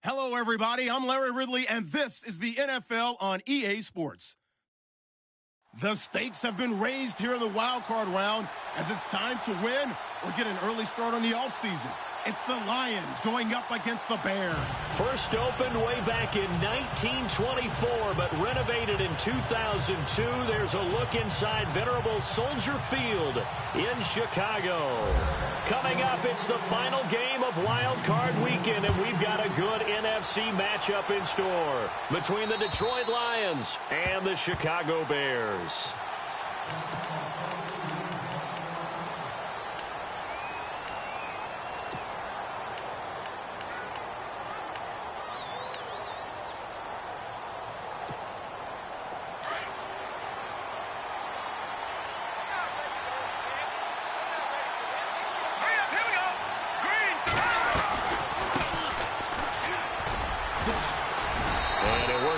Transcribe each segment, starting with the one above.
Hello, everybody. I'm Larry Ridley, and this is the NFL on EA Sports. The stakes have been raised here in the wild card round as it's time to win or get an early start on the offseason. It's the Lions going up against the Bears. First opened way back in 1924, but renovated in 2002. There's a look inside venerable Soldier Field in Chicago. Coming up, it's the final game of Wild Card Weekend, and we've got a good NFC matchup in store between the Detroit Lions and the Chicago Bears.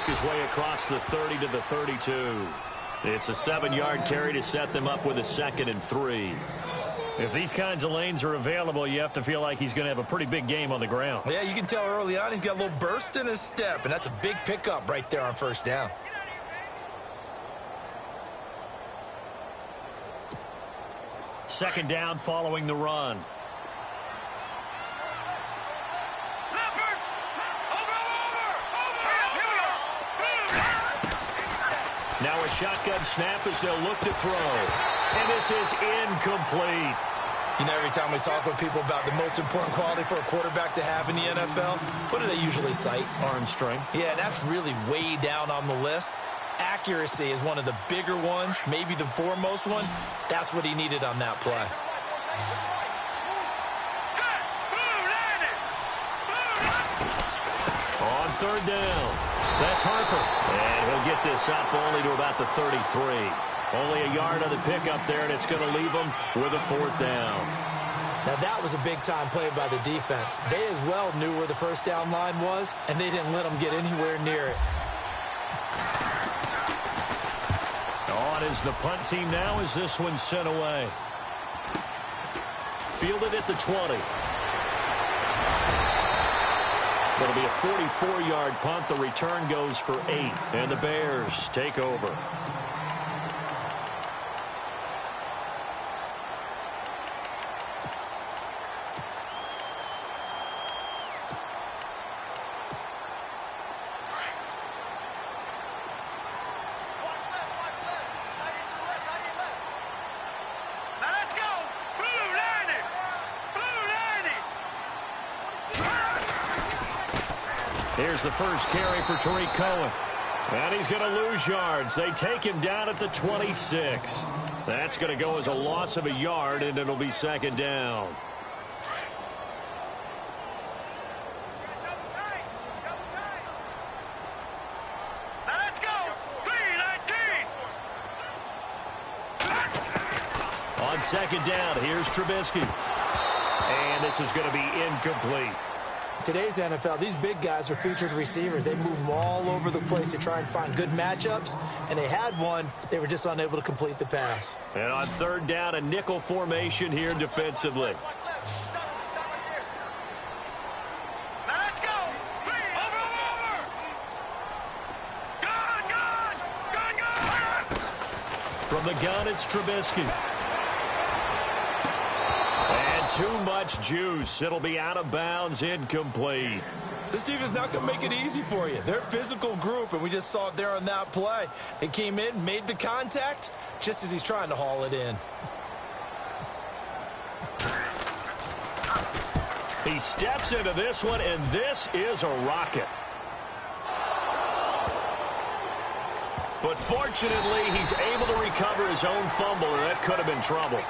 His way across the 30 to the 32. It's a 7-yard carry to set them up with a 2nd and 3. If these kinds of lanes are available, you have to feel like he's going to have a pretty big game on the ground. Yeah, you can tell early on he's got a little burst in his step, and that's a big pickup right there on first down. Second down following the run. Now a shotgun snap as they'll look to throw. And this is incomplete. You know, every time we talk with people about the most important quality for a quarterback to have in the NFL, what do they usually cite? Arm strength. Yeah, and that's really way down on the list. Accuracy is one of the bigger ones, maybe the foremost one. That's what he needed on that play. On third down. That's Harper. And he'll get this up only to about the 33. Only a yard on the pickup there, and it's going to leave him with a 4th down. Now, that was a big-time play by the defense. They as well knew where the first down line was, and they didn't let them get anywhere near it. On is the punt team now as this one's sent away. Fielded at the 20. It'll be a 44-yard punt. The return goes for 8, and the Bears take over. Here's the first carry for Tariq Cohen. And he's going to lose yards. They take him down at the 26. That's going to go as a loss of a yard, and it'll be 2nd down. Let's go. 3-19. On 2nd down, here's Trubisky. And this is going to be incomplete. Today's NFL, these big guys are featured receivers. They move them all over the place to try and find good matchups, and they had one. They were just unable to complete the pass. And on 3rd down, a nickel formation here defensively. Let's go. Over. Gun. From the gun, it's Trubisky. Too much juice. It'll be out of bounds, incomplete. This defense not going to make it easy for you. They're a physical group, and we just saw it there on that play. They came in, made the contact, just as he's trying to haul it in. He steps into this one, and this is a rocket. But fortunately, he's able to recover his own fumble, or that could have been trouble.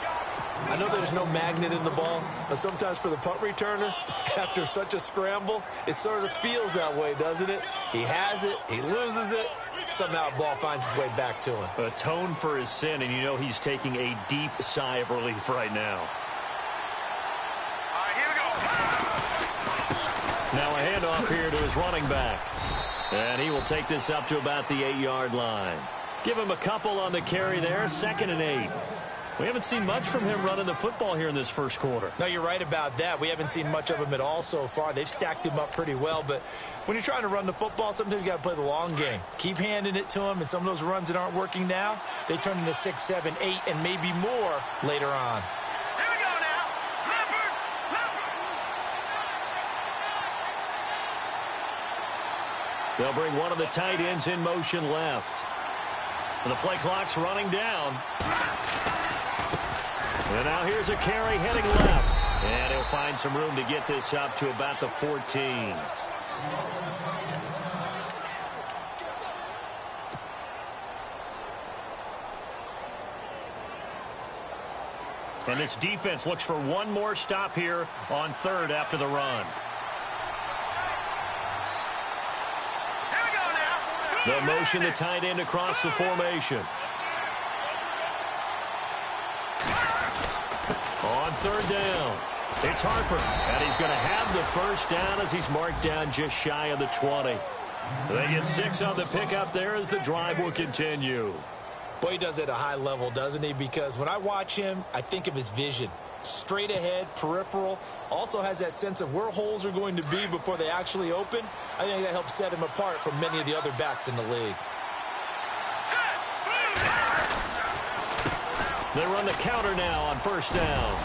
I know there's no magnet in the ball, but sometimes for the punt returner, after such a scramble, it sort of feels that way, doesn't it? He has it, he loses it, somehow the ball finds its way back to him. Atone for his sin, and you know he's taking a deep sigh of relief right now. All right, here we go. Now a handoff here to his running back. And he will take this up to about the 8-yard line. Give him a couple on the carry there, 2nd and 8. We haven't seen much from him running the football here in this first quarter. No, you're right about that. We haven't seen much of him at all so far. They've stacked him up pretty well, but when you're trying to run the football, sometimes you got to play the long game. Keep handing it to him, and some of those runs that aren't working now, they turn into 6, 7, 8, and maybe more later on. Here we go now. Leopard. They'll bring one of the tight ends in motion left. And the play clock's running down. And now here's a carry heading left. And he'll find some room to get this up to about the 14. And this defense looks for one more stop here on third after the run. Here we go now. They'll motion the tight end across the formation. On third down, it's Harper, and he's going to have the first down as he's marked down just shy of the 20. They get 6 on the pickup there as the drive will continue. Boy, he does it at a high level, doesn't he? Because when I watch him, I think of his vision. Straight ahead, peripheral, also has that sense of where holes are going to be before they actually open. I think that helps set him apart from many of the other backs in the league. They run the counter now on first down.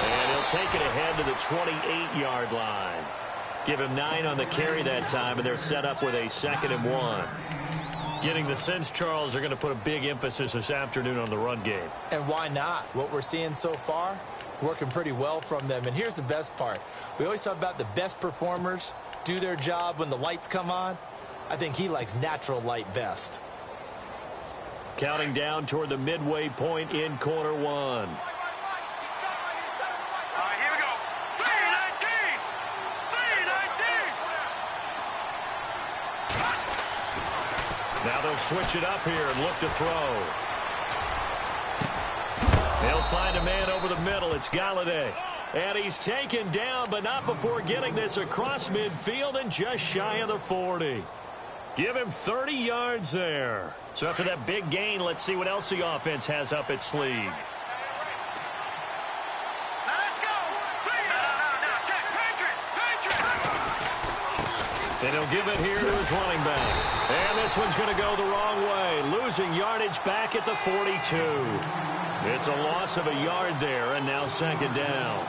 And he'll take it ahead to the 28-yard line. Give him 9 on the carry that time, and they're set up with a 2nd and 1. Getting the sense, Charles, they're going to put a big emphasis this afternoon on the run game. And why not? What we're seeing so far, it's working pretty well from them. And here's the best part. We always talk about the best performers do their job when the lights come on. I think he likes natural light best. Counting down toward the midway point in quarter 1. All right, here we go. 319. 319. Now they'll switch it up here and look to throw. They'll find a man over the middle. It's Galladay. And he's taken down, but not before getting this across midfield and just shy of the 40. Give him 30 yards there. So after that big gain, let's see what else the offense has up its sleeve. Now let's go. No. Check. Patriot. And he'll give it here to his running back. And this one's going to go the wrong way. Losing yardage back at the 42. It's a loss of a yard there, and now 2nd down.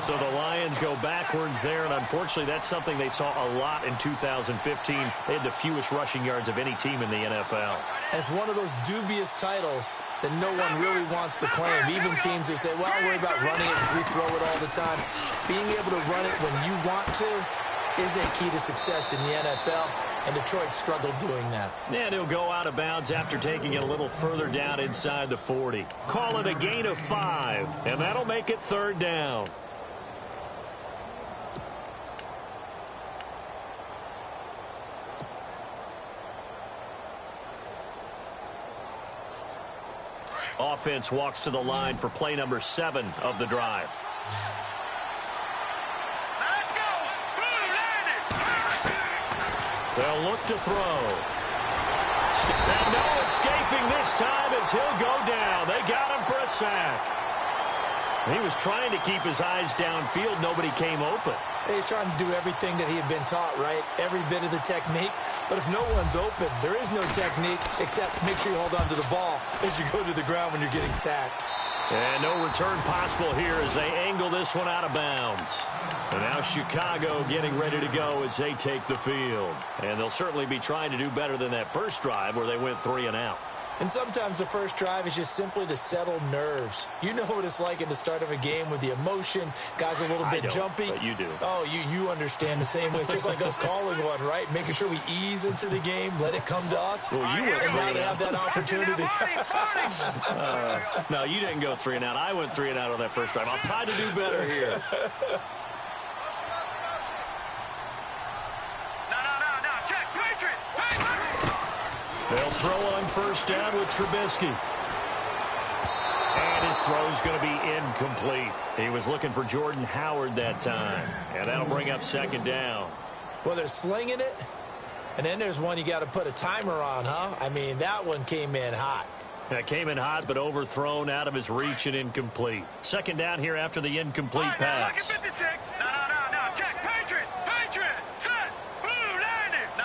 So the Lions go backwards there, and unfortunately that's something they saw a lot in 2015. They had the fewest rushing yards of any team in the NFL. And it's one of those dubious titles that no one really wants to claim. Even teams who say, well, I'll worry about running it because we throw it all the time. Being able to run it when you want to is a key to success in the NFL, and Detroit struggled doing that. And he'll go out of bounds after taking it a little further down inside the 40. Call it a gain of 5, and that'll make it 3rd down. Offense walks to the line for play number 7 of the drive. Let's go. They'll look to throw. And no escaping this time as he'll go down. They got him for a sack. He was trying to keep his eyes downfield. Nobody came open. He's trying to do everything that he had been taught, right? Every bit of the technique. But if no one's open, there is no technique except make sure you hold on to the ball as you go to the ground when you're getting sacked. And no return possible here as they angle this one out of bounds. And now Chicago getting ready to go as they take the field. And they'll certainly be trying to do better than that first drive where they went 3 and out. And sometimes the first drive is just simply to settle nerves. You know what it's like at the start of a game with the emotion. Guys a little bit jumpy. But you do. Oh, you understand the same way. It's just like us calling one, right? Making sure we ease into the game, let it come to us. Well, you went 3 now and they out. have that opportunity. No, you didn't go 3 and out. I went 3 and out on that first drive. I'll try to do better here. No. Check. Patriot. They'll throw on first down with Trubisky. And his throw's going to be incomplete. He was looking for Jordan Howard that time. And that'll bring up 2nd down. Well, they're slinging it. And then there's one you got to put a timer on, huh? I mean, that one came in hot. That came in hot, but overthrown out of his reach and incomplete. Second down here after the incomplete pass. Look at 56. No. Check. Patriot. Set. Blue landing. No.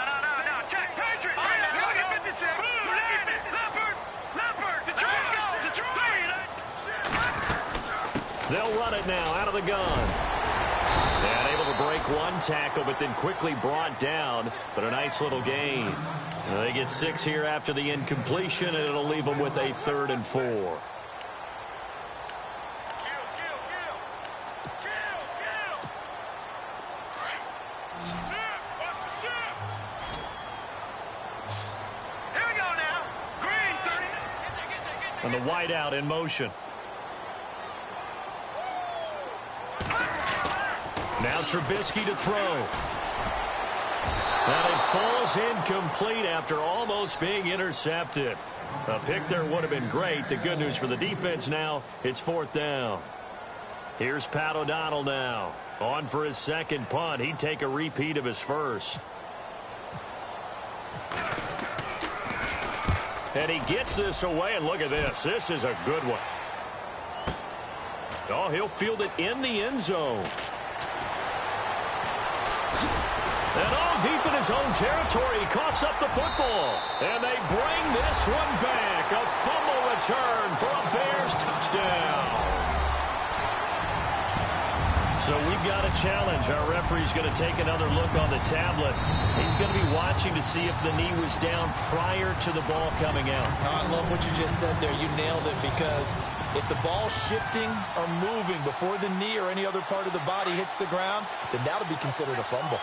Check. Patriot. Look at 56. Blue landing. Leopard. Detroit. They'll run it now out of the gun. And able to break one tackle, but then quickly brought down. But a nice little gain. They get 6 here after the incompletion, and it'll leave them with a 3rd and 4. Here we go now. Green 30. And the wideout in motion. Now Trubisky to throw. And it falls incomplete after almost being intercepted. A pick there would have been great. The good news for the defense now, it's 4th down. Here's Pat O'Donnell now. On for his second punt. He'd take a repeat of his first. And he gets this away, and look at this. This is a good one. Oh, he'll field it in the end zone. And all deep in his own territory, he coughs up the football. And they bring this one back. A fumble return for a Bears touchdown. So we've got a challenge. Our referee's going to take another look on the tablet. He's going to be watching to see if the knee was down prior to the ball coming out. I love what you just said there. You nailed it, because if the ball's shifting or moving before the knee or any other part of the body hits the ground, then that'll be considered a fumble.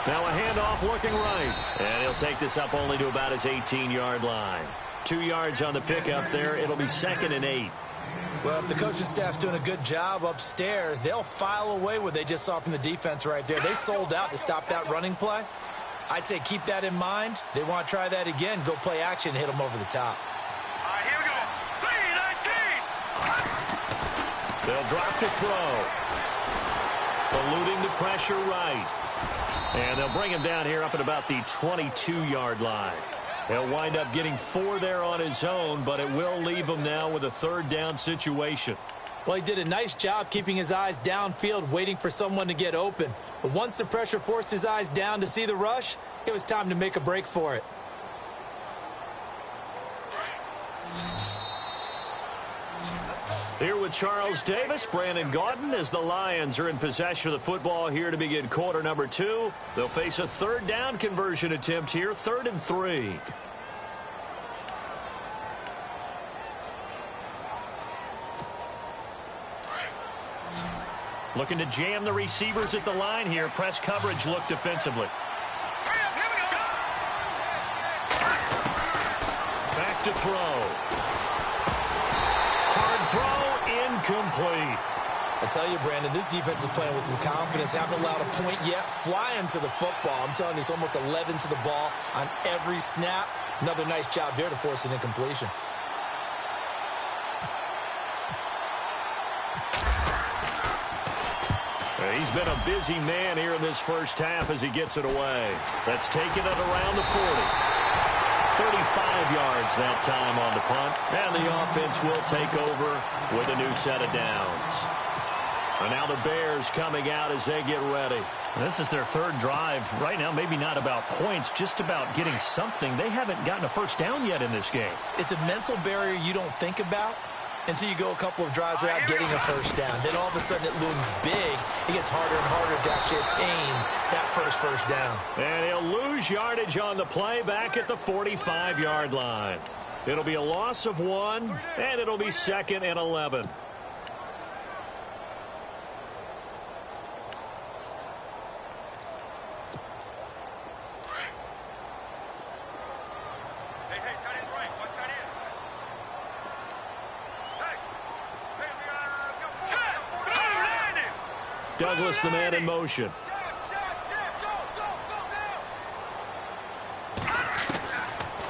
Now a handoff looking right. And he'll take this up only to about his 18-yard line. 2 yards on the pickup there. It'll be 2nd and 8. Well, if the coaching staff's doing a good job upstairs, they'll file away what they just saw from the defense right there. They sold out to stop that running play. I'd say keep that in mind. They want to try that again. Go play action, hit them over the top. All right, here we go. 3-19. They'll drop to throw. Eluding the pressure right. And they'll bring him down here up at about the 22-yard line. He'll wind up getting 4 there on his own, but it will leave him now with a 3rd down situation. Well, he did a nice job keeping his eyes downfield, waiting for someone to get open. But once the pressure forced his eyes down to see the rush, it was time to make a break for it. Here with Charles Davis, Brandon Gaudin, as the Lions are in possession of the football here to begin quarter number 2. They'll face a 3rd down conversion attempt here, 3rd and 3. Looking to jam the receivers at the line here. Press coverage look defensively. Hurry up, here we go. Back to throw. Hard throw, incomplete. I tell you, Brandon, this defense is playing with some confidence. Haven't allowed a point yet. Flying to the football. I'm telling you, it's almost 11 to the ball on every snap. Another nice job there to force an incompletion. He's been a busy man here in this first half as he gets it away. That's taken it around the 40. 35 yards that time on the punt. And the offense will take over with a new set of downs. And now the Bears coming out as they get ready. This is their 3rd drive. Right now, maybe not about points, just about getting something. They haven't gotten a first down yet in this game. It's a mental barrier you don't think about until you go a couple of drives without getting a first down. Then all of a sudden it looms big. It gets harder and harder to actually attain that first down. And he'll lose yardage on the play back at the 45-yard line. It'll be a loss of 1, and it'll be 2nd and 11. Douglas, the man in motion.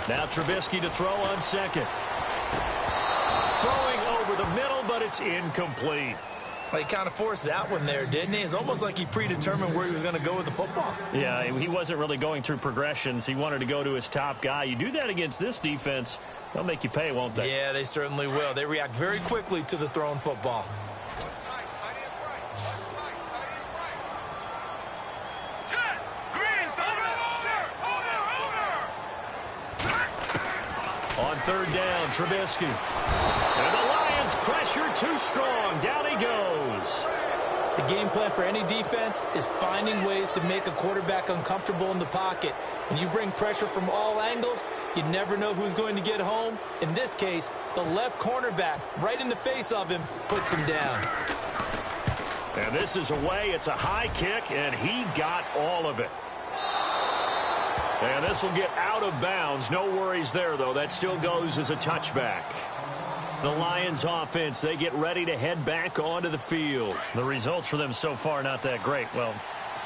Now Trubisky to throw on 2nd. Throwing over the middle, but it's incomplete. Well, he kind of forced that one there, didn't he? It's almost like he predetermined where he was going to go with the football. Yeah, he wasn't really going through progressions. He wanted to go to his top guy. You do that against this defense, they'll make you pay, won't they? Yeah, they certainly will. They react very quickly to the thrown football. On third down, Trubisky. And the Lions pressure too strong. Down he goes. The game plan for any defense is finding ways to make a quarterback uncomfortable in the pocket. When you bring pressure from all angles, you never know who's going to get home. In this case, the left cornerback, right in the face of him, puts him down. And this is away. It's a high kick, and he got all of it. And this will get out of bounds. No worries there, though. That still goes as a touchback. The Lions offense, they get ready to head back onto the field. The results for them so far, not that great. Well,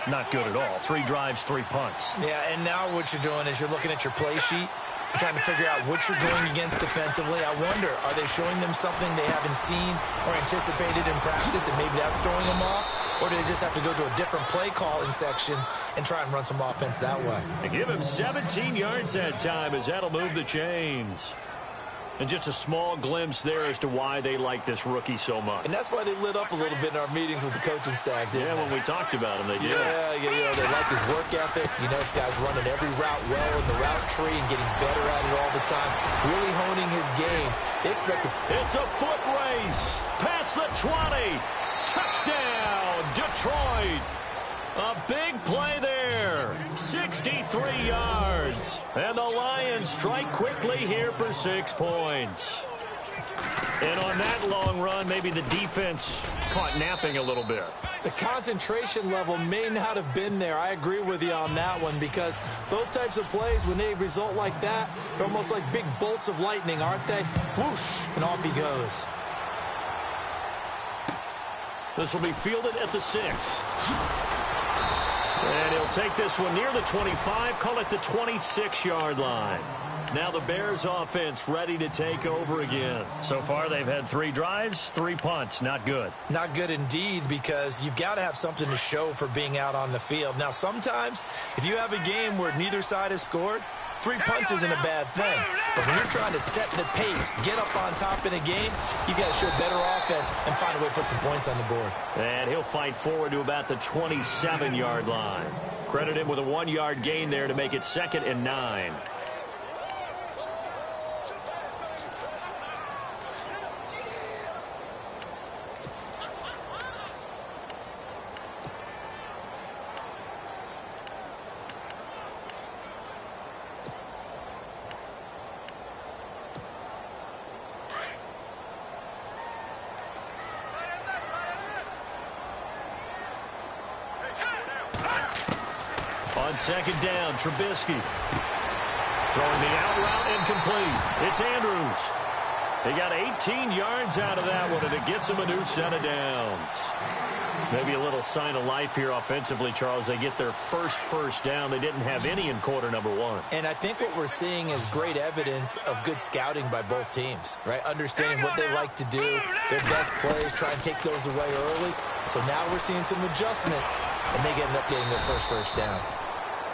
not good at all. 3 drives, 3 punts. Yeah, and now what you're doing is you're looking at your play sheet. You're trying to figure out what you're going against defensively. I wonder, are they showing them something they haven't seen or anticipated in practice, and maybe that's throwing them off? Or do they just have to go to a different play calling section and try and run some offense that way? They give him 17 yards that time, as that'll move the chains. And just a small glimpse there as to why they like this rookie so much. And that's why they lit up a little bit in our meetings with the coaching staff, didn't they? When we talked about him, they did. Yeah, you know, they like his work ethic. You know, this guy's running every route well in the route tree and getting better at it all the time, really honing his game. They expect to... It's a foot race. Past the 20. Touchdown, Detroit. A big play there. 63 yards. And the Lions strike quickly here for 6 points. And on that long run, maybe the defense caught napping a little bit. The concentration level may not have been there. I agree with you on that one, because those types of plays, when they result like that, they're almost like big bolts of lightning, aren't they? Whoosh, and off he goes. This will be fielded at the 6. And he'll take this one near the 25, call it the 26-yard line. Now the Bears offense ready to take over again. So far they've had 3 drives, 3 punts. Not good. Not good indeed, because you've got to have something to show for being out on the field. Now sometimes if you have a game where neither side has scored, 3 punts isn't a bad thing. But when you're trying to set the pace, get up on top in a game, you've got to show better offense and find a way to put some points on the board. And he'll fight forward to about the 27-yard line. Credit him with a 1-yard gain there to make it 2nd and 9. On 2nd down, Trubisky. Throwing the out route incomplete. It's Andrews. They got 18 yards out of that one, and it gets them a new set of downs. Maybe a little sign of life here offensively, Charles. They get their first down. They didn't have any in quarter number 1. And I think what we're seeing is great evidence of good scouting by both teams, right? Understanding what they like to do, their best plays, try and take those away early. So now we're seeing some adjustments, and they end up getting their first down.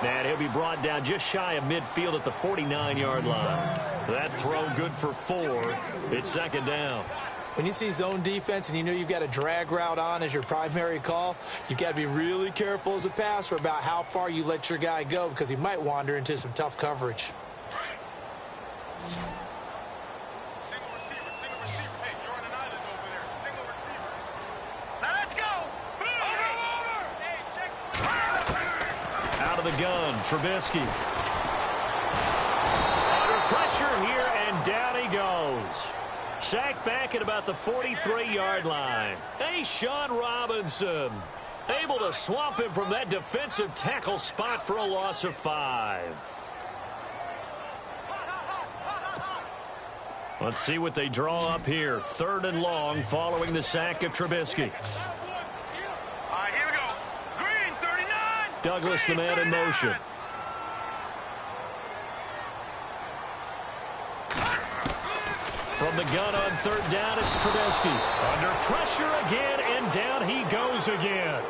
And he'll be brought down just shy of midfield at the 49-yard line. That throw good for 4. It's 2nd down. When you see zone defense and you know you've got a drag route on as your primary call, you've got to be really careful as a passer about how far you let your guy go, because he might wander into some tough coverage. Single receiver. Hey, you're on an island over there. Single receiver. Now let's go. Over. Hey, check. Out of the gun, Trubisky. Under pressure here, and down he goes. Sacked back at about the 43-yard line. Hey, Sean Robinson, able to swamp him from that defensive tackle spot for a loss of 5. Let's see what they draw up here. 3rd and long following the sack of Trubisky. All right, here we go. Green, 39. Douglas, the man in motion. From From the gun on third down, it's Trubisky. Under pressure again, and down he goes again.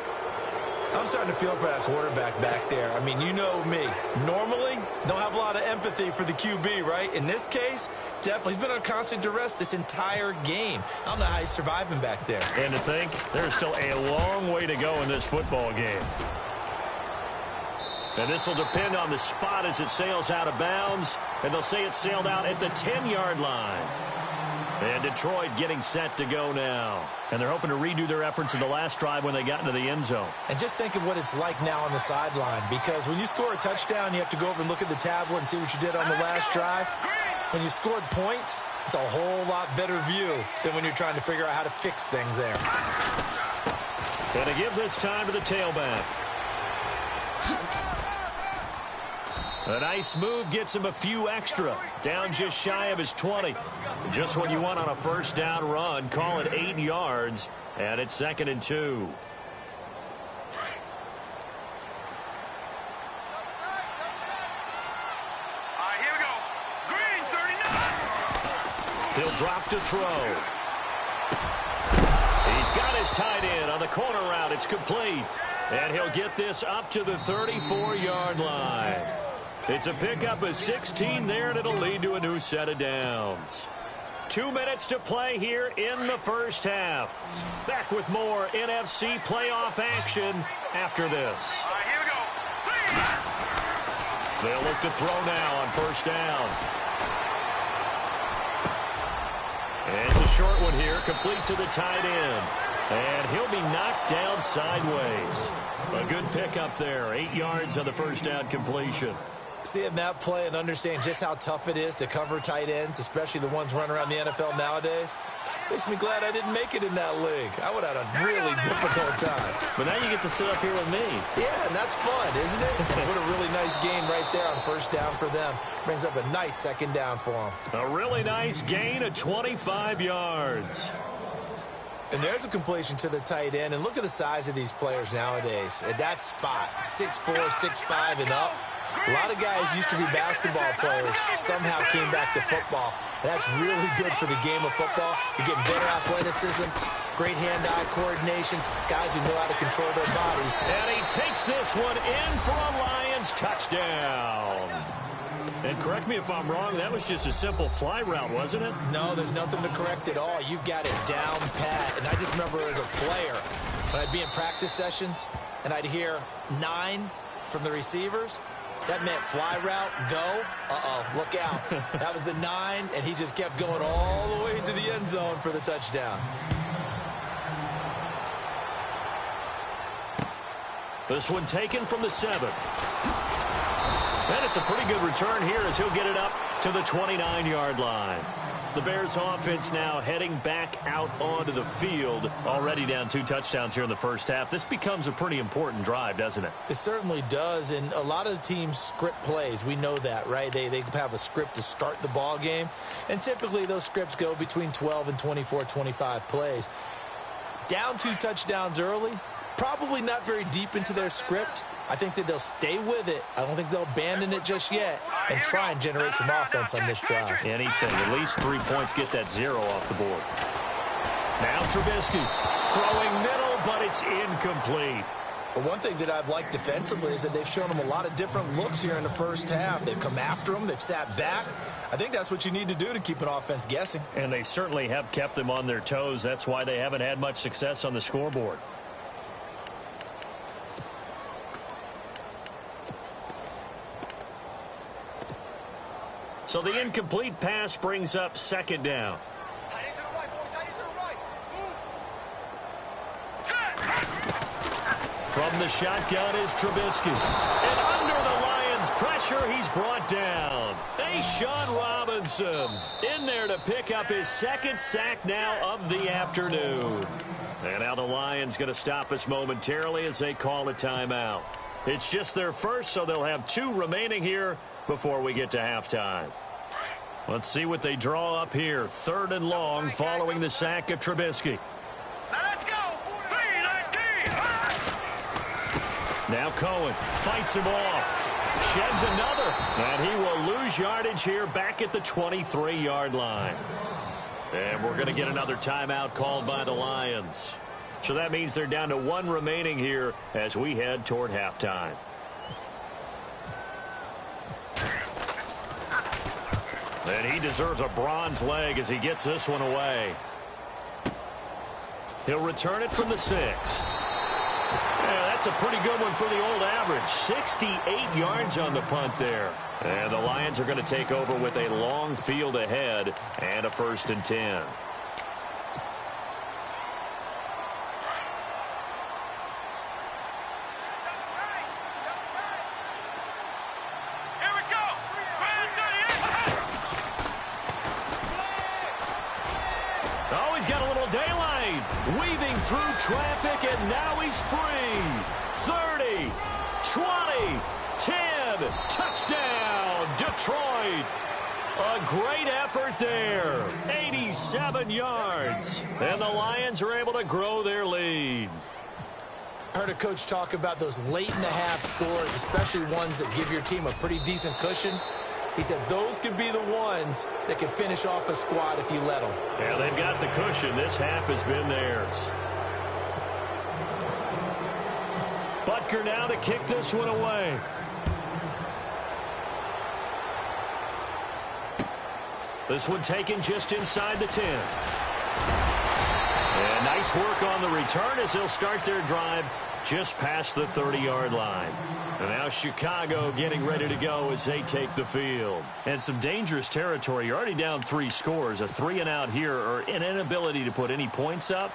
I'm starting to feel for that quarterback back there. I mean, you know me. Normally, don't have a lot of empathy for the QB, right? In this case, definitely. He's been on constant duress this entire game. I don't know how he's surviving back there. And to think, there's still a long way to go in this football game. And this will depend on the spot as it sails out of bounds. And they'll say it sailed out at the 10-yard line. And Detroit getting set to go now. And they're hoping to redo their efforts in the last drive when they got into the end zone. And just think of what it's like now on the sideline. Because when you score a touchdown, you have to go over and look at the tablet and see what you did on the last drive. When you scored points, it's a whole lot better view than when you're trying to figure out how to fix things there. And to give this time to the tailback. A nice move gets him a few extra. Down just shy of his 20. Just what you want on a first down run. Call it 8 yards. And it's 2nd and 2. All right, here we go. Green, 39. He'll drop to throw. He's got his tight end on the corner route. It's complete. And he'll get this up to the 34-yard line. It's a pickup of 16 there, and it'll lead to a new set of downs. 2 minutes to play here in the first half. Back with more NFC playoff action after this. All right, here we go. They'll look to throw now on first down. And it's a short one here, complete to the tight end. And he'll be knocked down sideways. A good pickup there, 8 yards on the first down completion. Seeing that play and understand just how tough it is to cover tight ends, especially the ones running around the NFL nowadays, makes me glad I didn't make it in that league. I would have had a really difficult time. But now you get to sit up here with me. Yeah, and that's fun, isn't it? And what a really nice game right there on first down for them. Brings up a nice second down for them. A really nice gain of 25 yards. And there's a completion to the tight end. And look at the size of these players nowadays. At that spot, 6'4", 6'5", and up. A lot of guys used to be basketball players, somehow came back to football. And that's really good for the game of football. You're getting better athleticism, great hand-eye coordination, guys who know how to control their bodies. And he takes this one in for a Lions touchdown. And correct me if I'm wrong, that was just a simple fly route, wasn't it? No, there's nothing to correct at all. You've got it down pat. And I just remember as a player, when I'd be in practice sessions, and I'd hear 9 from the receivers, that meant fly route, go, look out. That was the 9, and he just kept going all the way into the end zone for the touchdown. This one taken from the 7. And it's a pretty good return here as he'll get it up to the 29-yard line. The Bears offense now heading back out onto the field, already down 2 touchdowns here in the first half. This becomes a pretty important drive, doesn't it? It certainly does, and a lot of the teams script plays. We know that, right? They have a script to start the ball game, and typically those scripts go between 12 and 24, 25 plays. Down 2 touchdowns early, probably not very deep into their script. I think that they'll stay with it. I don't think they'll abandon it just yet and try and generate some offense on this drive. Anything. At least 3 points, get that 0 off the board. Now Trubisky throwing middle, but it's incomplete. But one thing that I've liked defensively is that they've shown them a lot of different looks here in the first half. They've come after them. They've sat back. I think that's what you need to do to keep an offense guessing. And they certainly have kept them on their toes. That's why they haven't had much success on the scoreboard. So the incomplete pass brings up 2nd down. From the shotgun is Trubisky. And under the Lions' pressure, he's brought down. Sean Robinson in there to pick up his 2nd sack now of the afternoon. And now the Lions going to stop us momentarily as they call a timeout. It's just their first, so they'll have 2 remaining here before we get to halftime. Let's see what they draw up here. 3rd and long following the sack of Trubisky. Now let's go. 3-19. Now Cohen fights him off. Sheds another. And he will lose yardage here back at the 23-yard line. And we're going to get another timeout called by the Lions. So that means they're down to 1 remaining here as we head toward halftime. And he deserves a bronze leg as he gets this one away. He'll return it from the 6. Yeah, that's a pretty good one for the old average. 68 yards on the punt there. And the Lions are going to take over with a long field ahead and a 1st and 10. Oh, he's got a little daylight. Weaving through traffic, and now he's free. 30, 20, 10, touchdown, Detroit. A great effort there. 87 yards. And the Lions are able to grow their lead. I heard a coach talk about those late-in-the-half scores, especially ones that give your team a pretty decent cushion. He said those could be the ones that can finish off a squad if you let them. Yeah, they've got the cushion. This half has been theirs. Butker now to kick this one away. This one taken just inside the 10. And nice work on the return as they'll start their drive just past the 30-yard line. And now Chicago getting ready to go as they take the field. And some dangerous territory. You're already down 3 scores. A 3-and-out here or an inability to put any points up.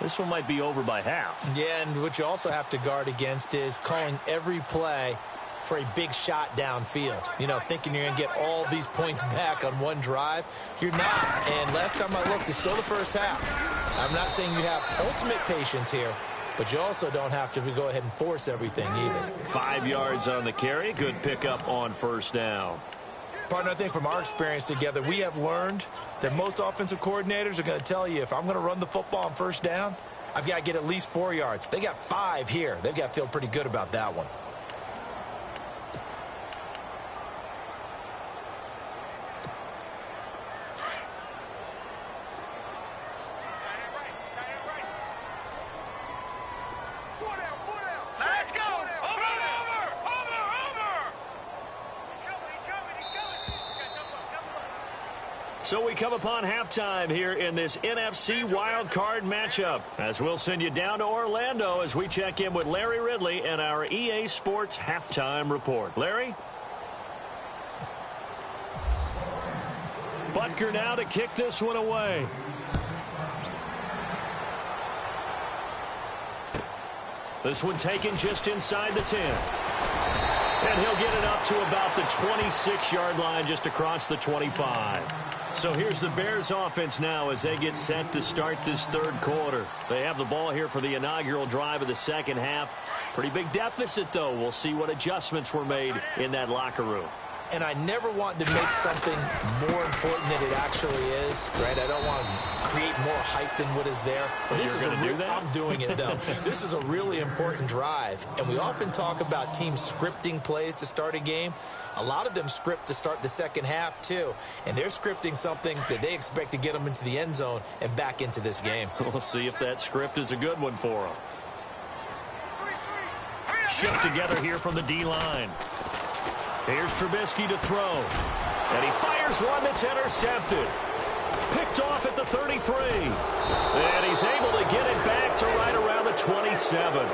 This one might be over by half. Yeah, and what you also have to guard against is calling every play for a big shot downfield. You know, thinking you're going to get all these points back on one drive. You're not. And last time I looked, it's still the first half. I'm not saying you have ultimate patience here, but you also don't have to go ahead and force everything either. 5 yards on the carry. Good pickup on 1st down. Partner, I think from our experience together, we have learned that most offensive coordinators are going to tell you, if I'm going to run the football on 1st down, I've got to get at least 4 yards. They got 5 here. They've got to feel pretty good about that one. So we come upon halftime here in this NFC wildcard matchup, as we'll send you down to Orlando as we check in with Larry Ridley and our EA Sports halftime report. Larry? Butker now to kick this one away. This one taken just inside the 10. And he'll get it up to about the 26-yard line, just across the 25. So here's the Bears offense now as they get set to start this 3rd quarter. They have the ball here for the inaugural drive of the 2nd half. Pretty big deficit, though. We'll see what adjustments were made in that locker room. And I never want to make something more important than it actually is, right? I don't want to create more hype than what is there. But this is I'm doing it, though. This is a really important drive. And we often talk about teams scripting plays to start a game. A lot of them script to start the 2nd half, too. And they're scripting something that they expect to get them into the end zone and back into this game. We'll see if that script is a good one for them. Shift together here from the D-line. Here's Trubisky to throw. And he fires one that's intercepted. Picked off at the 33. And he's able to get it back to right around the 27.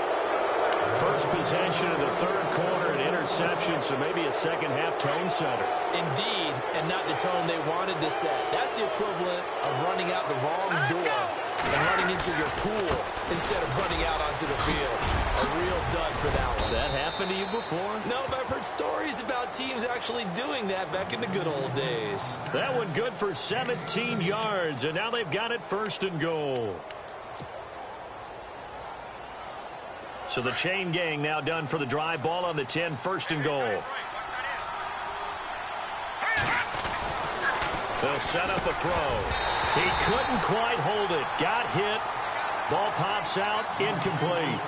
First possession of the 3rd quarter, an interception, so maybe a 2nd half tone setter. Indeed, and not the tone they wanted to set. That's the equivalent of running out the wrong door and running into your pool instead of running out onto the field. A real dud for that one. Has that happened to you before? No, but I've heard stories about teams actually doing that back in the good old days. That one good for 17 yards, and now they've got it 1st and goal. So the chain gang now done for the drive. Ball on the 10, 1st and goal. They'll set up a throw. He couldn't quite hold it. Got hit. Ball pops out, incomplete.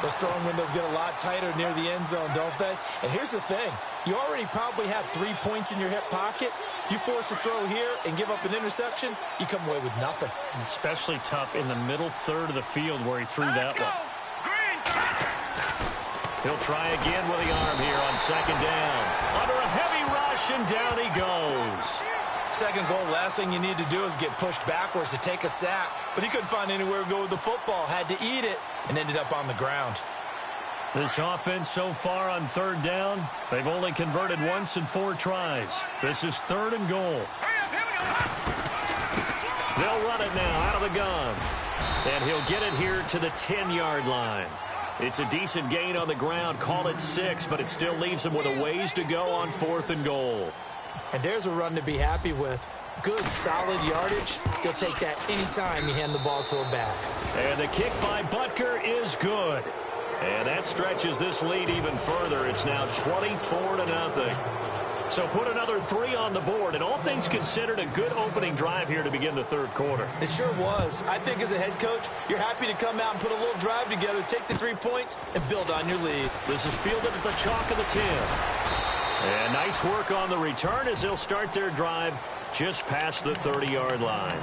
Those throwing windows get a lot tighter near the end zone, don't they? And here's the thing. You already probably have 3 points in your hip pocket. You force a throw here and give up an interception, you come away with nothing. And especially tough in the middle third of the field where he threw that one. He'll try again with the arm here on second down. Under a heavy rush, and down he goes. Second goal, last thing you need to do is get pushed backwards to take a sack. But he couldn't find anywhere to go with the football. Had to eat it and ended up on the ground. This offense so far on third down, they've only converted once in 4 tries. This is 3rd and goal. They'll run it now out of the gun. And he'll get it here to the 10-yard line. It's a decent gain on the ground. Call it 6, but it still leaves him with a ways to go on 4th and goal. And there's a run to be happy with. Good, solid yardage. He'll take that anytime you hand the ball to a back. And the kick by Butker is good. And that stretches this lead even further. It's now 24-0. So put another 3 on the board, and all things considered, a good opening drive here to begin the 3rd quarter. It sure was. I think as a head coach, you're happy to come out and put a little drive together, take the 3 points, and build on your lead. This is fielded at the chalk of the 10. And nice work on the return as they'll start their drive just past the 30-yard line.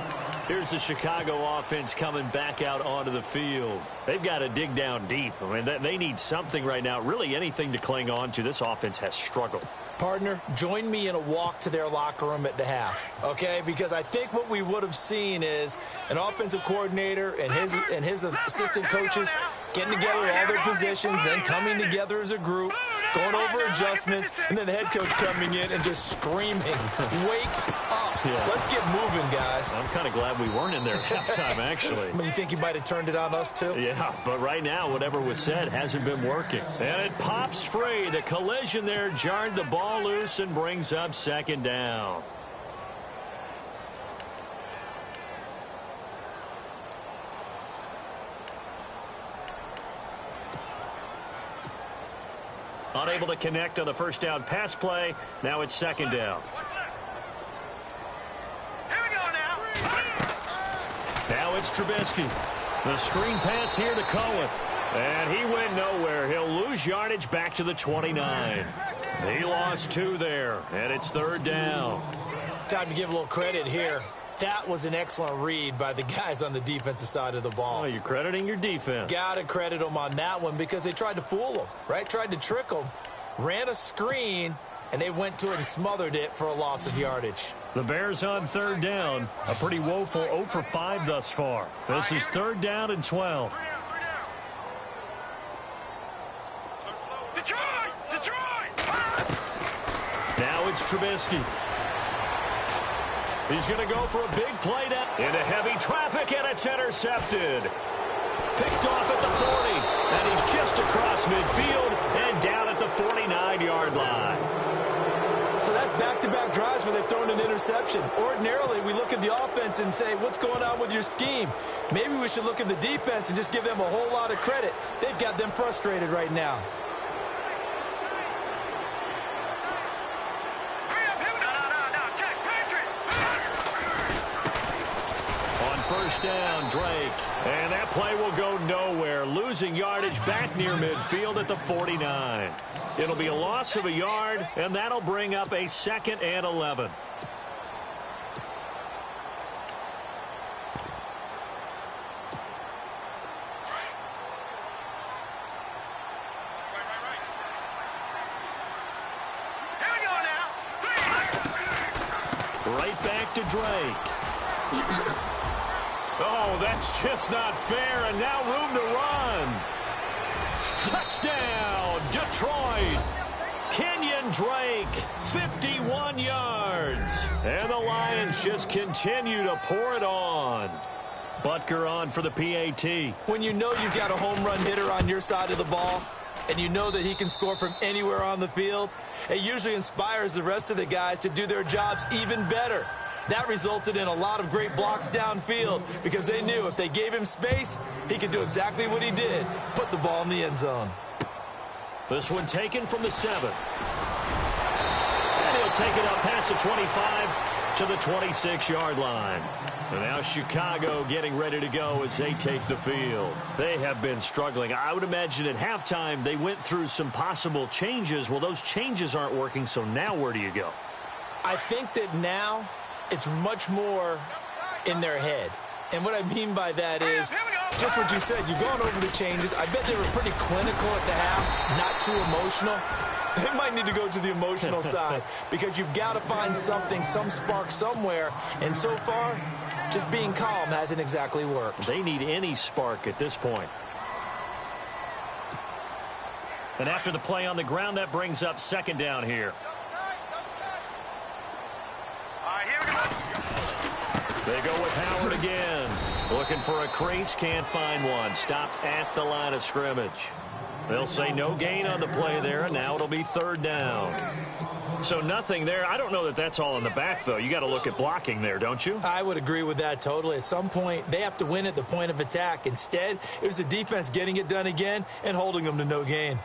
Here's the Chicago offense coming back out onto the field. They've got to dig down deep. I mean, they need something right now, really anything to cling on to. This offense has struggled. Partner, join me in a walk to their locker room at the half, okay? Because I think what we would have seen is an offensive coordinator and his assistant coaches getting together all their positions, then coming together as a group, going over adjustments, and then the head coach coming in and just screaming, "Wake up. Yeah. Let's get moving, guys." I'm kind of glad we weren't in there at halftime, actually. I mean, you think he might have turned it on us, too? Yeah, but right now, whatever was said hasn't been working. And it pops free. The collision there jarred the ball loose and brings up second down. Unable to connect on the first down pass play. Now it's second down. Now it's Trubisky. The screen pass here to Cohen. And he went nowhere. He'll lose yardage back to the 29. He lost 2 there, and it's 3rd down. Time to give a little credit here. That was an excellent read by the guys on the defensive side of the ball. Oh, you're crediting your defense. Got to credit them on that one because they tried to fool them, right? Tried to trick them, ran a screen, and they went to it and smothered it for a loss of yardage. The Bears on 3rd down. A pretty woeful 0 for 5 thus far. This is 3rd down and 12. Now it's Trubisky. He's going to go for a big play down into heavy traffic, and it's intercepted. Picked off at the 40, and he's just across midfield and down at the 49-yard line. So that's back-to-back drives where they've thrown an interception. Ordinarily, we look at the offense and say, what's going on with your scheme? Maybe we should look at the defense and just give them a whole lot of credit. They've got them frustrated right now. First down, Drake. And that play will go nowhere. Losing yardage back near midfield at the 49. It'll be a loss of a yard, and that'll bring up a 2nd and 11. Right back to Drake. Oh, that's just not fair, and now room to run. Touchdown, Detroit. Kenyon Drake, 51 yards. And the Lions just continue to pour it on. Butker on for the PAT. When you know you've got a home run hitter on your side of the ball, and you know that he can score from anywhere on the field, it usually inspires the rest of the guys to do their jobs even better. That resulted in a lot of great blocks downfield because they knew if they gave him space, he could do exactly what he did, put the ball in the end zone. This one taken from the 7. And he'll take it up past the 25 to the 26-yard line. And now Chicago getting ready to go as they take the field. They have been struggling. I would imagine at halftime they went through some possible changes. Well, those changes aren't working, so now where do you go? I think that now it's much more in their head. And what I mean by that is just what you said. You've gone over the changes. I bet they were pretty clinical at the half, not too emotional. They might need to go to the emotional side because you've got to find something, some spark somewhere. And so far, just being calm hasn't exactly worked. They need any spark at this point. And after the play on the ground, that brings up second down here. They go with Howard again. Looking for a crease, can't find one. Stopped at the line of scrimmage. They'll say no gain on the play there, and now it'll be third down. So nothing there. I don't know that that's all in the back, though. You got to look at blocking there, don't you? I would agree with that totally. At some point, they have to win at the point of attack. Instead, it was the defense getting it done again and holding them to no gain.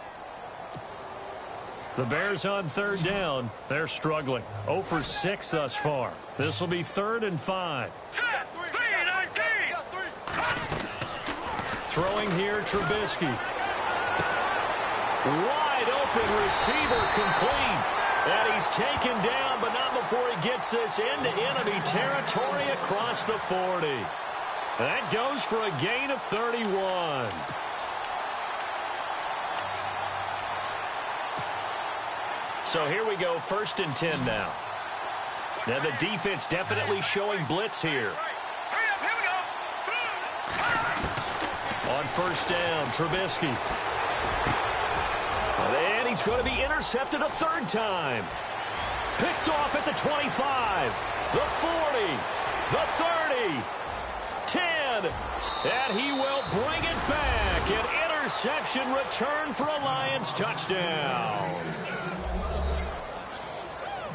The Bears on third down. They're struggling. 0 for 6 thus far. This will be 3rd and 5. Throwing here, Trubisky. Wide open receiver complete. And he's taken down, but not before he gets this into enemy territory across the 40. That goes for a gain of 31. So here we go, 1st and 10 now. Now the defense definitely showing blitz here. On 1st down, Trubisky. And he's going to be intercepted a 3rd time. Picked off at the 25, the 40, the 30, 10. And he will bring it back. An interception return for a Lions touchdown.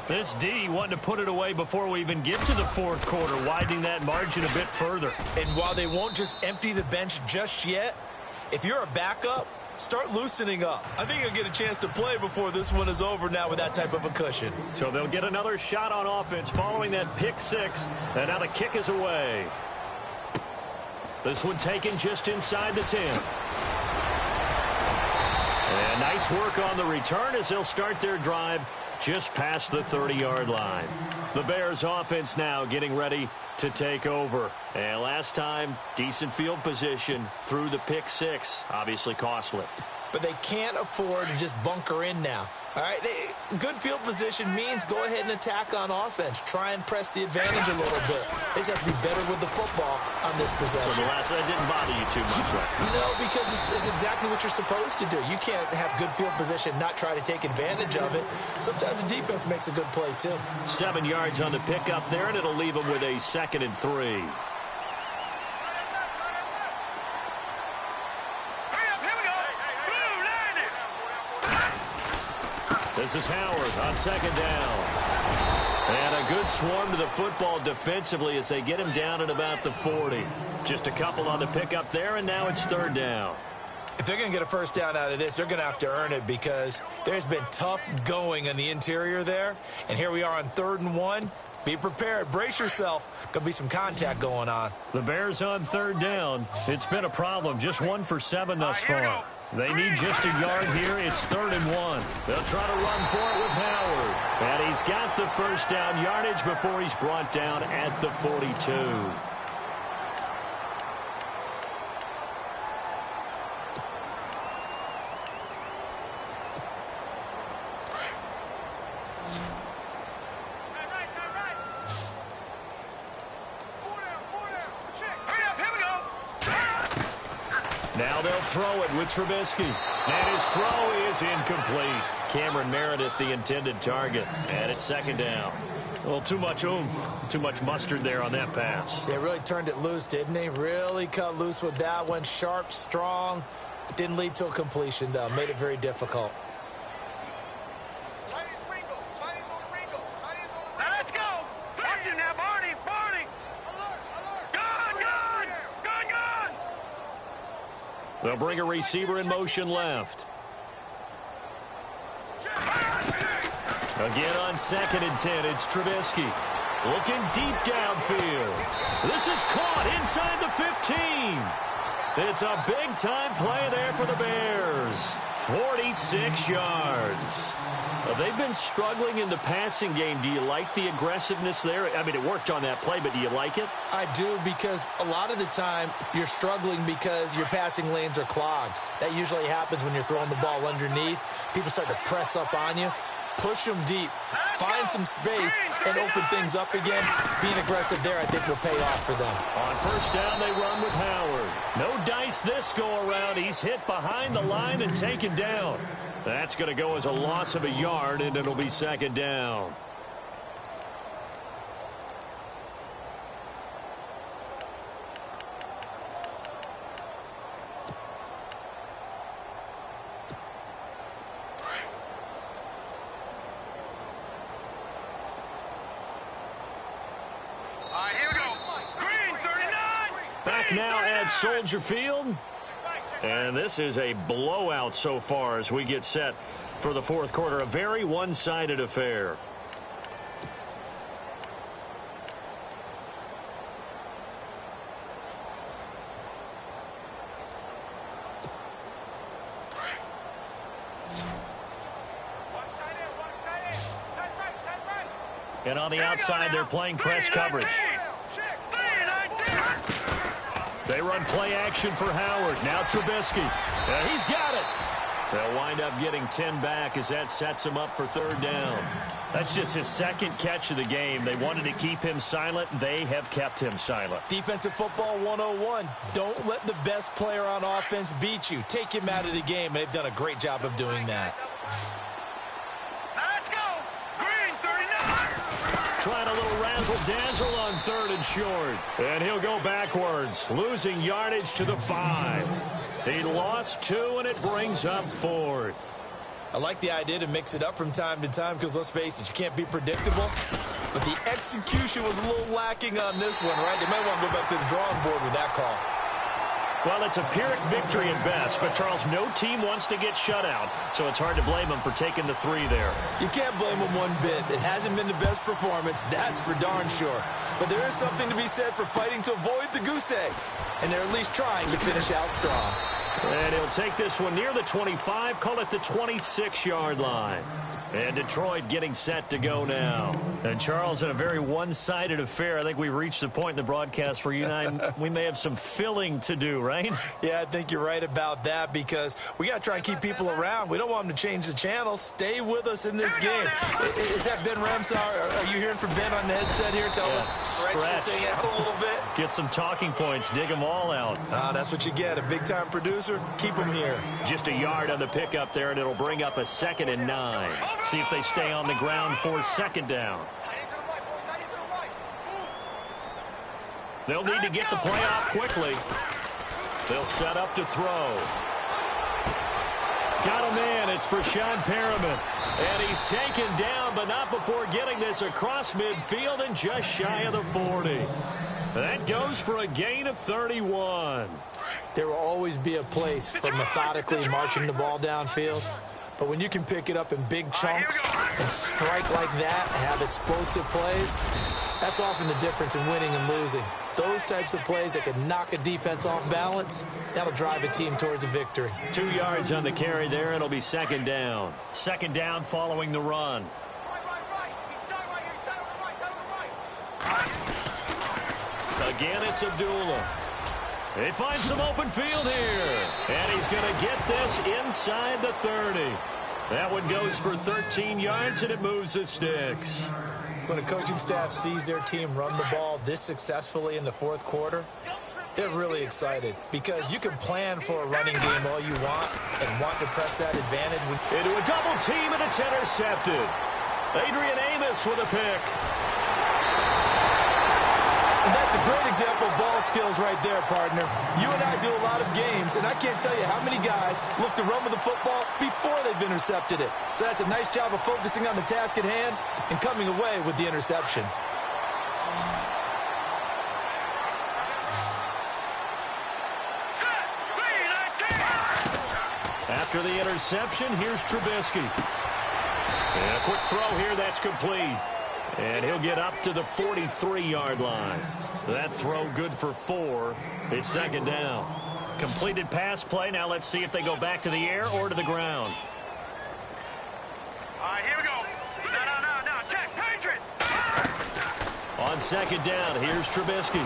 This D wanting to put it away before we even get to the 4th quarter, widening that margin a bit further. And while they won't just empty the bench just yet, if you're a backup, start loosening up. I think you'll get a chance to play before this one is over now with that type of a cushion. So they'll get another shot on offense following that pick 6, and now the kick is away. This one taken just inside the 10. And nice work on the return as they'll start their drive just past the 30-yard line. The Bears offense now getting ready to take over. And last time, decent field position through the pick 6. Obviously costly. But they can't afford to just bunker in now. All right, good field position means go ahead and attack on offense. Try and press the advantage a little bit. They just have to be better with the football on this possession. So the last that didn't bother you too much, right? No, because it's exactly what you're supposed to do. You can't have good field position, not try to take advantage of it. Sometimes the defense makes a good play, too. 7 yards on the pickup there, and it'll leave them with a 2nd and 3. This is Howard on 2nd down. And a good swarm to the football defensively as they get him down at about the 40. Just a couple on the pickup there, and now it's 3rd down. If they're going to get a 1st down out of this, they're going to have to earn it because there's been tough going in the interior there. And here we are on 3rd and 1. Be prepared. Brace yourself. Going to be some contact going on. The Bears on 3rd down. It's been a problem. Just 1 for 7 thus far. They need just a yard here. It's 3rd and 1. They'll try to run for it with Howard. And he's got the 1st down yardage before he's brought down at the 42. Now they'll throw it with Trubisky. And his throw is incomplete. Cameron Meredith, the intended target. And it's 2nd down. Well, too much oomph, too much mustard there on that pass. They really turned it loose, didn't they? Really cut loose with that one. Sharp, strong. Didn't lead to a completion, though. Made it very difficult. Let's go. Watch him now, Barney. Barney. Gun. They'll bring a receiver in motion left. Again on 2nd and 10, it's Trubisky. Looking deep downfield. This is caught inside the 15. It's a big-time play there for the Bears. 46 yards. They've been struggling in the passing game. Do you like the aggressiveness there? I mean, it worked on that play, but do you like it? I do, because a lot of the time you're struggling because your passing lanes are clogged. That usually happens when you're throwing the ball underneath. People start to press up on you. Push them deep. Find some space and open things up again. Being aggressive there, I think, will pay off for them. On first down, they run with Howard. No dice this go-around. He's hit behind the line and taken down. That's going to go as a loss of a yard, and it'll be second down. Back now at Soldier Field. And this is a blowout so far as we get set for the fourth quarter. A very one-sided affair. And on the outside, they're playing press coverage. They run play action for Howard. Now Trubisky. He's got it. They'll wind up getting 10 back as that sets him up for third down. That's just his second catch of the game. They wanted to keep him silent. They have kept him silent. Defensive football 101. Don't let the best player on offense beat you. Take him out of the game, and they've done a great job of doing that. Let's go. Green 39. Trying a little razzle-dazzle on third and short. And he'll go backwards, losing yardage to the 5. He lost 2, and it brings up fourth. I like the idea to mix it up from time to time because, let's face it, you can't be predictable. But the execution was a little lacking on this one, right? They might want to go back to the drawing board with that call. Well, it's a Pyrrhic victory at best, but, Charles, no team wants to get shut out, so it's hard to blame them for taking the 3 there. You can't blame them one bit. It hasn't been the best performance, that's for darn sure. But there is something to be said for fighting to avoid the goose egg, and they're at least trying to finish out strong. And he'll take this one near the 25, call it the 26-yard line. And Detroit getting set to go now. And, Charles, in a very one-sided affair, I think we reached the point in the broadcast where you and I, we may have some filling to do, right? Yeah, I think you're right about that because we got to try and keep people around. We don't want them to change the channel. Stay with us in this game. Is that Ben Ramsar? Are you hearing from Ben on the headset here? Tell us, stretch this thing out a little bit. Get some talking points. Dig them all out. That's what you get. A big-time producer. Keep them here. Just a yard on the pickup there, and it'll bring up a 2nd and 9. See if they stay on the ground for second down. They'll need to get the play off quickly. They'll set up to throw. Got a man. It's Brashad Perriman. And he's taken down, but not before getting this across midfield and just shy of the 40. That goes for a gain of 31. There will always be a place for methodically marching the ball downfield. But when you can pick it up in big chunks and strike like that, have explosive plays, that's often the difference in winning and losing. Those types of plays that can knock a defense off balance, that'll drive a team towards a victory. 2 yards on the carry there. It'll be second down. Second down following the run. Again, it's Abdullah. They find some open field here. And he's going to get this inside the 30. That one goes for 13 yards, and it moves the sticks. When a coaching staff sees their team run the ball this successfully in the fourth quarter, they're really excited because you can plan for a running game all you want and want to press that advantage. Into a double team, and it's intercepted. Adrian Amos with a pick. And that's a great example of ball skills right there, partner. You and I do a lot of games, and I can't tell you how many guys look to run with the football before they've intercepted it. So that's a nice job of focusing on the task at hand and coming away with the interception. After the interception, here's Trubisky. And a quick throw here, that's complete. And he'll get up to the 43-yard line. That throw good for 4. It's second down. Completed pass play. Now let's see if they go back to the air or to the ground. All right, here we go. No. Check, Patriot. On second down, here's Trubisky.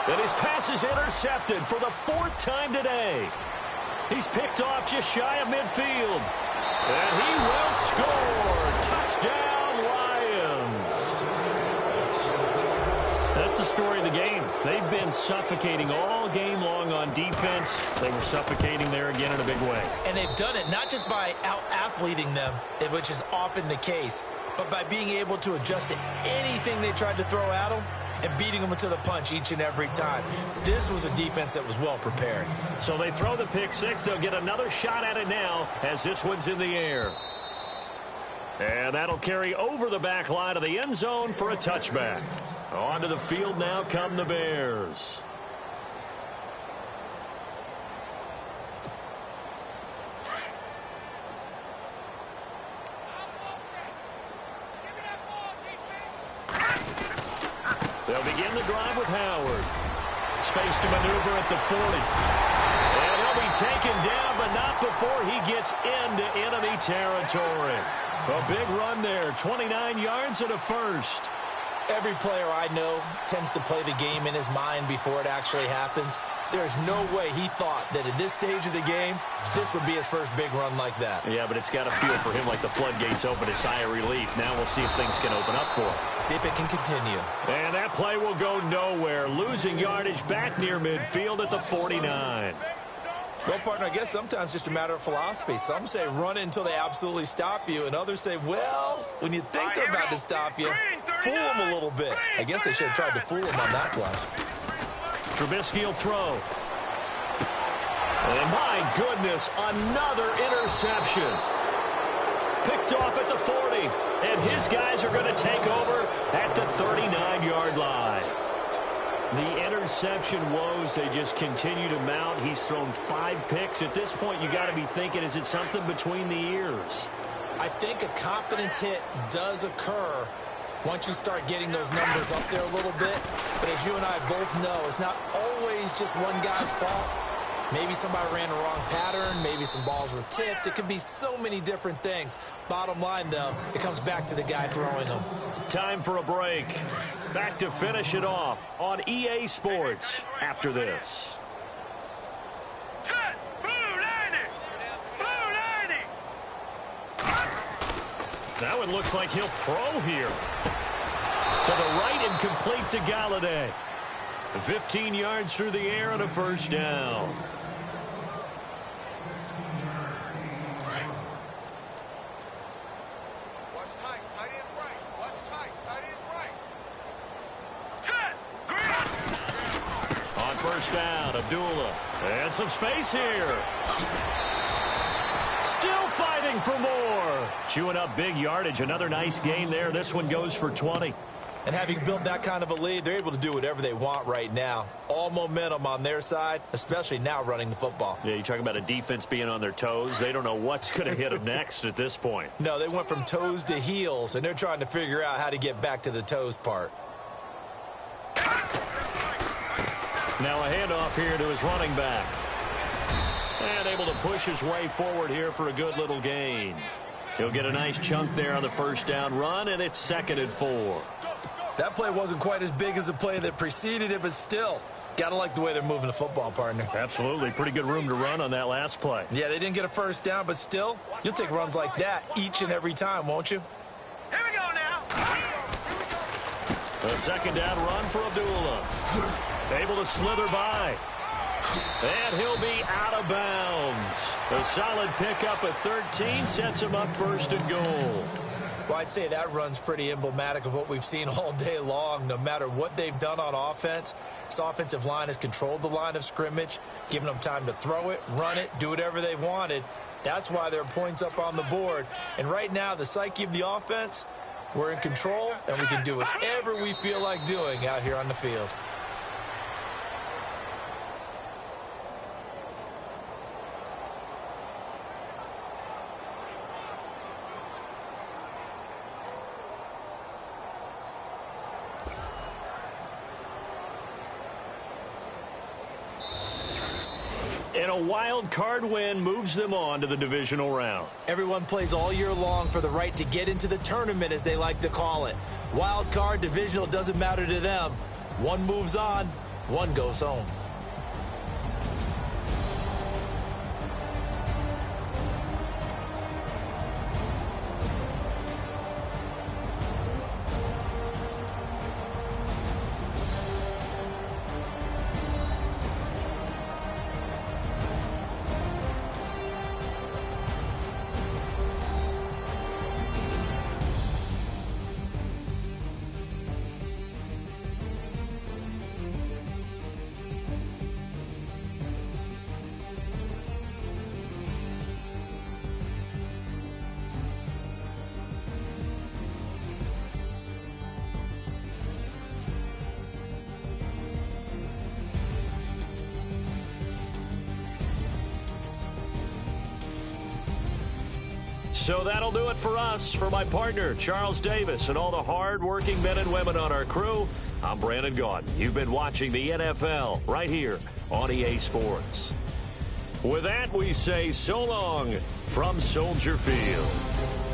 And his pass is intercepted for the 4th time today. He's picked off just shy of midfield. And he will score. Touchdown, Lions. That's the story of the game. They've been suffocating all game long on defense. They were suffocating there again in a big way. And they've done it not just by out-athleting them, which is often the case, but by being able to adjust to anything they tried to throw at them and beating them to the punch each and every time. This was a defense that was well prepared. So they throw the pick six. They'll get another shot at it now as this one's in the air. And that'll carry over the back line of the end zone for a touchback. Onto the field now come the Bears. They'll begin the drive with Howard. Space to maneuver at the 40. And he'll be taken down, but not before he gets into enemy territory. A big run there, 29 yards and a first. Every player I know tends to play the game in his mind before it actually happens. There's no way he thought that at this stage of the game, this would be his first big run like that. Yeah, but it's got to feel for him like the floodgates open, a sigh of relief. Now we'll see if things can open up for him. See if it can continue. And that play will go nowhere. Losing yardage back near midfield at the 49. Well, partner, I guess sometimes just a matter of philosophy. Some say run it until they absolutely stop you, and others say, well, when you think they're about to stop you, fool them a little bit. I guess they should have tried to fool them on that play. Trubisky will throw. And my goodness, another interception. Picked off at the 40. And his guys are going to take over at the 39-yard line. The interception woes, they just continue to mount. He's thrown 5 picks. At this point, you got to be thinking, is it something between the ears? I think a confidence hit does occur once you start getting those numbers up there a little bit. But as you and I both know, it's not always just one guy's fault. Maybe somebody ran the wrong pattern. Maybe some balls were tipped. It could be so many different things. Bottom line, though, it comes back to the guy throwing them. Time for a break. Back to finish it off on EA Sports after this. Set. Blue 90. Blue 90. Now it looks like he'll throw here. To the right and complete to Galladay. 15 yards through the air and a first down. Watch tight. Tight is right. Watch tight. Tight is right. Set. On first down, Abdullah. And some space here. Still fighting for more. Chewing up big yardage. Another nice gain there. This one goes for 20. And having built that kind of a lead, they're able to do whatever they want right now. All momentum on their side, especially now running the football. Yeah, you talk about a defense being on their toes. They don't know what's going to hit them next at this point. No, they went from toes to heels, and they're trying to figure out how to get back to the toes part. Now a handoff here to his running back. And able to push his way forward here for a good little gain. He'll get a nice chunk there on the first down run, and it's 2nd and 4. That play wasn't quite as big as the play that preceded it, but still, got to like the way they're moving the football, partner. Absolutely. Pretty good room to run on that last play. Yeah, they didn't get a first down, but still, you'll take runs like that each and every time, won't you? Here we go now. A 2nd down run for Abdullah. Able to slither by. And he'll be out of bounds. A solid pickup at 13 sets him up 1st and goal. Well, I'd say that run's pretty emblematic of what we've seen all day long. No matter what they've done on offense, this offensive line has controlled the line of scrimmage, given them time to throw it, run it, do whatever they wanted. That's why there are points up on the board. And right now, the psyche of the offense, we're in control, and we can do whatever we feel like doing out here on the field. And a wild card win moves them on to the divisional round. Everyone plays all year long for the right to get into the tournament, as they like to call it. Wild card, divisional, doesn't matter to them. One moves on, one goes home. So that'll do it for us. For my partner, Charles Davis, and all the hard-working men and women on our crew, I'm Brandon Gaudin. You've been watching the NFL right here on EA Sports. With that, we say so long from Soldier Field.